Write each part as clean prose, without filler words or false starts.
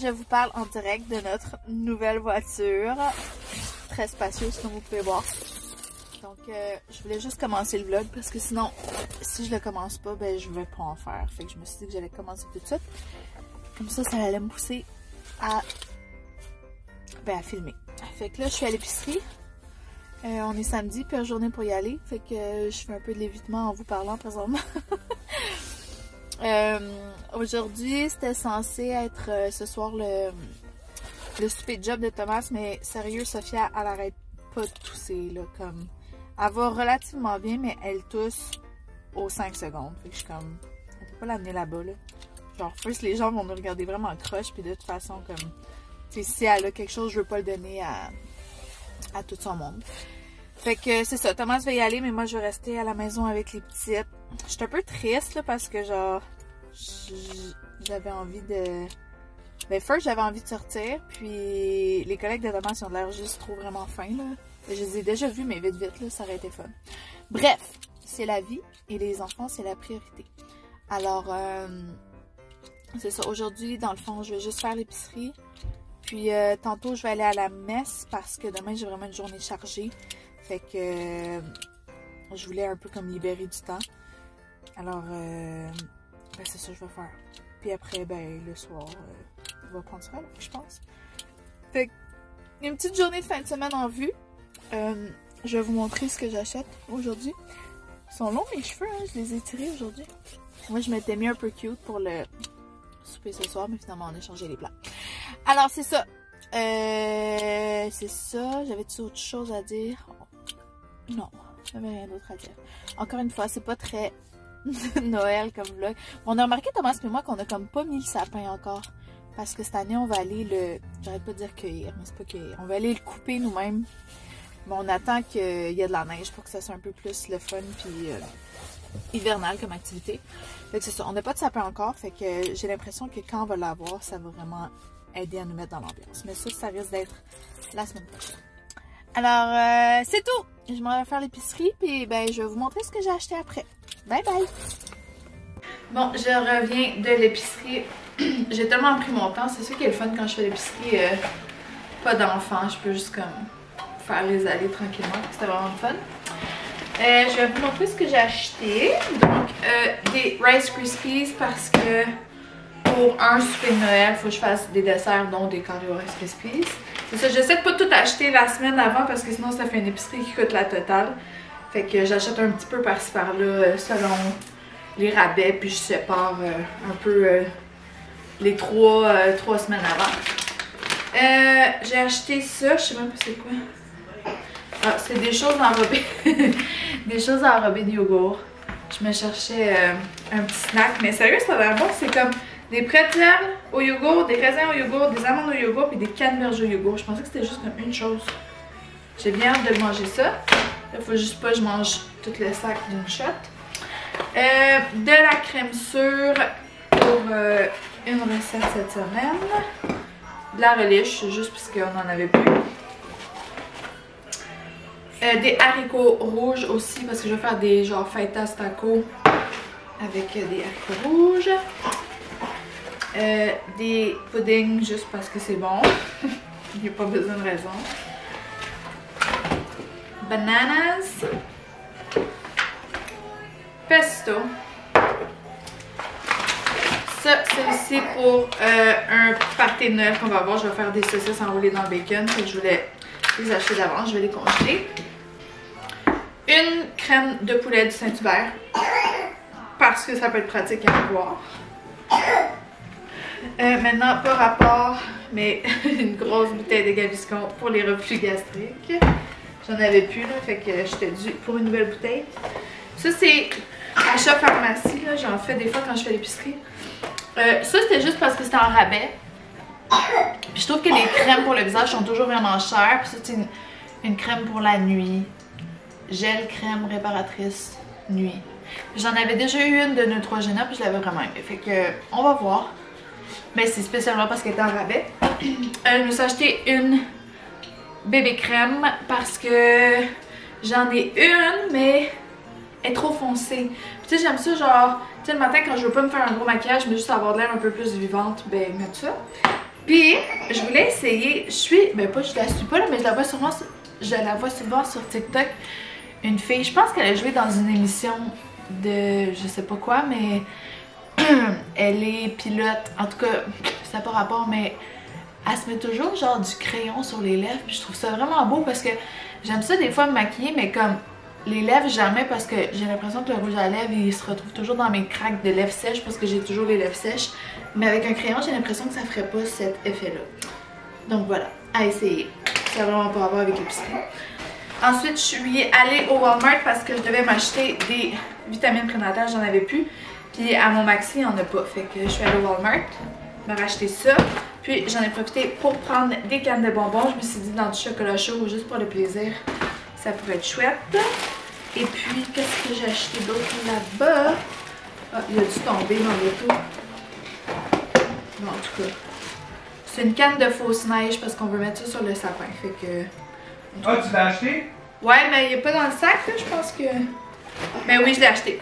je vous parle en direct de notre nouvelle voiture. Très spacieuse comme vous pouvez voir. Donc je voulais juste commencer le vlog parce que sinon, si je le commence pas, ben je vais pas en faire. Fait que je me suis dit que j'allais commencer tout de suite. Comme ça allait me pousser à filmer. Fait que là, je suis à l'épicerie. On est samedi, pire journée pour y aller. Fait que je fais un peu de l'évitement en vous parlant présentement. Aujourd'hui, c'était censé être ce soir le souper de job de Thomas, mais sérieux, Sophia, elle arrête pas de tousser, là, comme... Elle va relativement bien, mais elle tousse aux 5 secondes. Fait que je suis comme... On peut pas l'amener là-bas, là. Genre, first, les gens vont nous regarder vraiment croche, puis de toute façon, comme... Tu sais, si elle a quelque chose, je veux pas le donner à tout son monde. Fait que c'est ça, Thomas va y aller, mais moi je vais rester à la maison avec les petites. Je suis un peu triste là, parce que genre, j'avais envie de... Ben first j'avais envie de sortir, puis les collègues de Thomas ils ont l'air juste trop vraiment fins là. Je les ai déjà vus, mais vite là, ça aurait été fun. Bref, c'est la vie et les enfants c'est la priorité. Alors, c'est ça, aujourd'hui dans le fond je vais juste faire l'épicerie. Puis tantôt je vais aller à la messe parce que demain j'ai vraiment une journée chargée. Fait que je voulais un peu comme libérer du temps. Alors ben c'est ça que je vais faire. Puis après ben le soir on va prendre ça là, je pense. Fait que une petite journée de fin de semaine en vue. Je vais vous montrer ce que j'achète aujourd'hui. Ils sont longs mes cheveux, hein, je les ai tirés aujourd'hui. Moi je m'étais mis un peu cute pour le souper ce soir, mais finalement on a changé les plans. Alors c'est ça. C'est ça. J'avais-tu autre chose à dire? Non, j'avais rien d'autre à dire. Encore une fois, c'est pas très Noël comme vlog. On a remarqué Thomas et moi qu'on a comme pas mis le sapin encore. Parce que cette année on va aller le... J'arrête pas de dire cueillir, mais c'est pas cueillir. On va aller le couper nous-mêmes. Mais on attend qu'il y ait de la neige pour que ça soit un peu plus le fun puis hivernal comme activité. Fait que c'est ça, on n'a pas de sapin encore. Fait que j'ai l'impression que quand on va l'avoir, ça va vraiment aider à nous mettre dans l'ambiance. Mais ça risque d'être la semaine prochaine. Alors, c'est tout! Je m'en vais faire l'épicerie, puis ben, je vais vous montrer ce que j'ai acheté après. Bye bye! Bon, je reviens de l'épicerie. J'ai tellement pris mon temps. C'est ça qui est le fun quand je fais l'épicerie. Pas d'enfants, je peux juste comme faire les allées tranquillement. C'était vraiment le fun. Je vais vous montrer ce que j'ai acheté. Donc, des Rice Krispies parce que pour un souper de Noël, il faut que je fasse des desserts, dont des Oreo Rice Krispies. C'est ça, j'essaie de pas tout acheter la semaine avant parce que sinon ça fait une épicerie qui coûte la totale. Fait que j'achète un petit peu par-ci par-là selon les rabais, puis je sépare un peu les trois semaines avant. J'ai acheté ça, je sais même pas c'est quoi. Ah, c'est des choses enrobées. Des choses enrobées de yogourt. Je me cherchais un petit snack, mais sérieux, ça a l'air bon. C'est comme des pretzels au yogourt, des raisins au yogourt, des amandes au yogourt, puis des canneberges au yogourt. Je pensais que c'était juste comme une chose. J'ai bien hâte de manger ça. Il faut juste pas que je mange tout le sac d'une shot. De la crème sûre pour une recette cette semaine. De la relish, juste parce qu'on en avait plus. Des haricots rouges aussi, parce que je vais faire des genre feitas tacos avec des haricots rouges. Des puddings juste parce que c'est bon. Il n'y a pas besoin de raison. Bananas. Pesto. Ça, c'est aussi pour un party de Noël qu'on va avoir. Je vais faire des saucisses enroulées dans le bacon. Donc je voulais les acheter d'avance. Je vais les congeler. Une crème de poulet du Saint-Hubert. Parce que ça peut être pratique à avoir. Maintenant, pas rapport, mais une grosse bouteille de Gaviscon pour les reflux gastriques. J'en avais plus, là, fait que j'étais due pour une nouvelle bouteille. Ça, c'est achat pharmacie, là, j'en fais des fois quand je fais l'épicerie. Ça, c'était juste parce que c'était en rabais. Puis je trouve que les crèmes pour le visage sont toujours vraiment chères. Puis ça, c'est une crème pour la nuit. Gel crème réparatrice nuit. J'en avais déjà eu une de Neutrogena, puis je l'avais vraiment aimée. Fait que, on va voir. Mais c'est spécialement parce qu'elle était en rabais. Je me suis acheté une bébé crème parce que j'en ai une, mais elle est trop foncée. Puis tu sais, j'aime ça genre, tu sais, le matin quand je veux pas me faire un gros maquillage, mais juste avoir de l'air un peu plus vivante, ben mettre ça. Puis, je voulais essayer, je la suis pas là, mais je la vois souvent sur TikTok. Une fille, je pense qu'elle a joué dans une émission de je sais pas quoi, mais elle est pilote. En tout cas, ça n'a pas rapport, mais elle se met toujours genre du crayon sur les lèvres. Puis je trouve ça vraiment beau parce que j'aime ça des fois me maquiller, mais comme les lèvres jamais, parce que j'ai l'impression que le rouge à lèvres il se retrouve toujours dans mes craques de lèvres sèches parce que j'ai toujours les lèvres sèches. Mais avec un crayon, j'ai l'impression que ça ferait pas cet effet-là. Donc voilà, à essayer. Ça n'a vraiment pas à voir avec l'épicerie. Ensuite, je suis allée au Walmart parce que je devais m'acheter des vitamines prénatales, j'en avais plus. Puis à mon maxi, il n'y en a pas. Fait que je suis allée au Walmart, me racheter ça. Puis j'en ai profité pour prendre des cannes de bonbons. Je me suis dit dans du chocolat chaud, juste pour le plaisir, ça pourrait être chouette. Et puis, qu'est-ce que j'ai acheté d'autre là-bas? Ah, il a dû tomber dans l'auto. Bon, en tout cas, c'est une canne de fausse neige parce qu'on veut mettre ça sur le sapin. Fait que... Ah, tu l'as acheté? Ouais, mais il n'est pas dans le sac, là, je pense que... Mais oui, je l'ai acheté.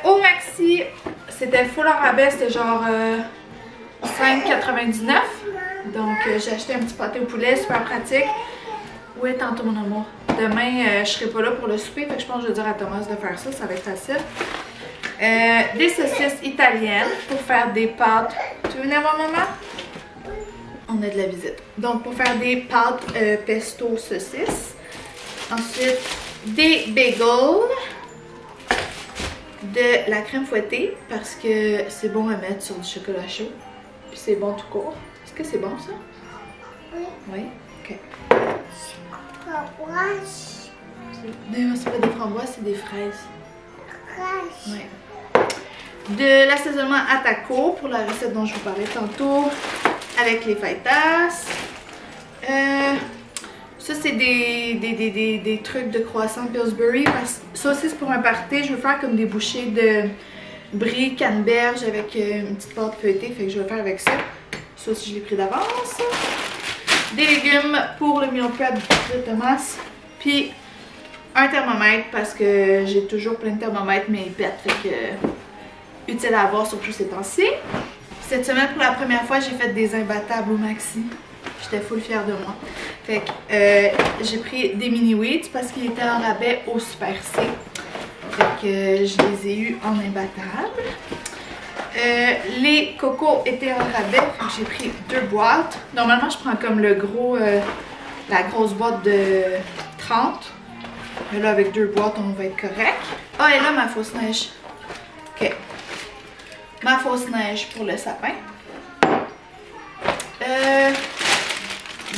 Au maxi, c'était full en rabais, c'était genre 5,99. Donc, j'ai acheté un petit pâté au poulet, super pratique. Où est tantôt mon amour? Demain, je serai pas là pour le souper, fait que je pense que je vais dire à Thomas de faire ça, ça va être facile. Des saucisses italiennes pour faire des pâtes. Tu veux venir voir maman? On a de la visite. Donc, pour faire des pâtes pesto saucisses. Ensuite, des bagels. De la crème fouettée parce que c'est bon à mettre sur du chocolat chaud. Puis c'est bon tout court. Est-ce que c'est bon ça? Oui. Oui? Ok. Framboise. C'est pas des framboises, c'est des fraises. Fraise. Oui. De l'assaisonnement à taco pour la recette dont je vous parlais tantôt. Avec les fajitas. Ça, c'est des trucs de croissant Pillsbury. Ça aussi, c'est pour un party. Je veux faire comme des bouchées de brie, canneberge avec une petite pâte feuilletée. Fait que je vais faire avec ça. Ça aussi, je l'ai pris d'avance. Des légumes pour le meal prep de Thomas. Puis un thermomètre parce que j'ai toujours plein de thermomètres, mais ils pètent. Fait que utile à avoir, surtout ces temps-ci. Cette semaine, pour la première fois, j'ai fait des imbattables au maxi. J'étais full fière de moi. Fait que j'ai pris des mini wheats parce qu'ils étaient en rabais au Super C. Fait que je les ai eu en imbattable. Les cocos étaient en rabais. Fait que j'ai pris 2 boîtes. Normalement, je prends comme le gros, la grosse boîte de 30. Mais là, avec 2 boîtes, on va être correct. Ah, et là, ma fausse neige. Ok. Ma fausse neige pour le sapin.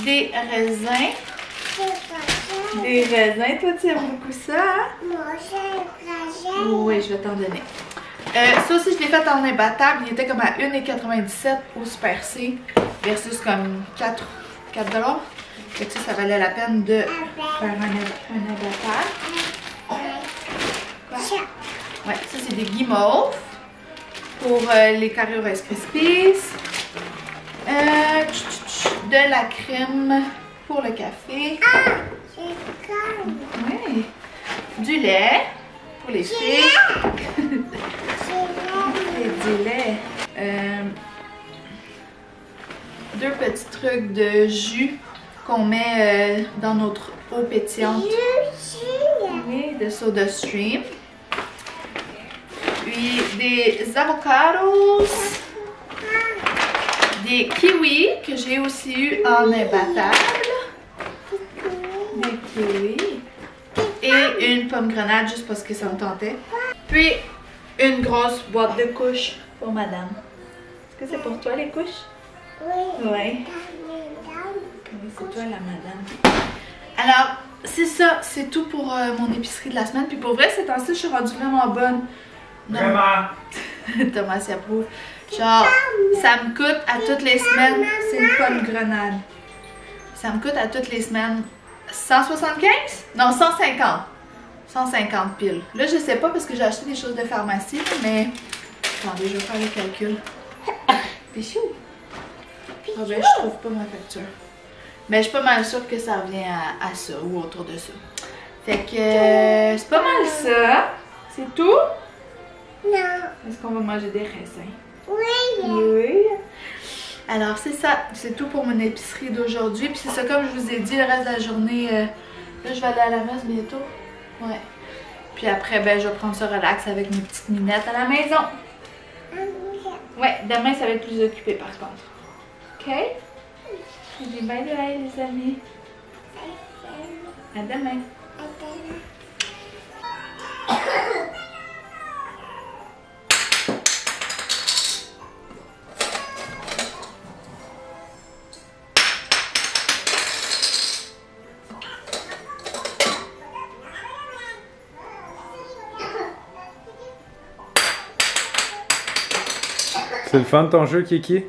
Des raisins. Des raisins, toi tu aimes beaucoup ça, hein? Moi, j'ai raisin. Oui, je vais t'en donner. Ça aussi, je l'ai fait en imbattable. Il était comme à 1,97 au Super C versus comme 4 $. Fait que ça valait la peine de faire un imbattable. Ouais, ça c'est des guimauves pour les carrés Rice Krispies. De la crème pour le café. Ah, c'est calme. Oui. Du lait pour les filles. Et du lait. 2 petits trucs de jus qu'on met dans notre eau pétillante. Oui, de SodaStream. Puis des avocados. Des kiwis que j'ai aussi eu en imbattable. Des kiwis. Et une pomme grenade juste parce que ça me tentait. Puis une grosse boîte de couches pour madame. Est-ce que c'est pour toi les couches? Oui. Oui. Oui, c'est toi la madame. Alors, c'est ça. C'est tout pour mon épicerie de la semaine. Puis pour vrai, ces temps-ci, je suis rendue vraiment bonne. Non. Vraiment? Thomas s'y approuve. Genre, ça me coûte à toutes les semaines, c'est une pomme grenade. Ça me coûte à toutes les semaines 175? Non, 150. 150 piles. Là, je sais pas parce que j'ai acheté des choses de pharmacie, mais... Attendez, je vais faire le calcul. T'es chou? Ah ben, je trouve pas ma facture. Mais je suis pas mal sûre que ça revient à ça ou autour de ça. Fait que c'est pas mal ça. C'est tout? Non. Est-ce qu'on va manger des raisins? Oui. Oui. Alors c'est ça, c'est tout pour mon épicerie d'aujourd'hui. Puis c'est ça, comme je vous ai dit, le reste de la journée, là je vais aller à la messe bientôt. Ouais. Puis après, ben je vais prendre ça relax avec mes petites minettes à la maison. Ouais, demain ça va être plus occupé par contre. Ok? Je dis bye bye les amis. À demain. C'est le fun ton jeu, Kiki?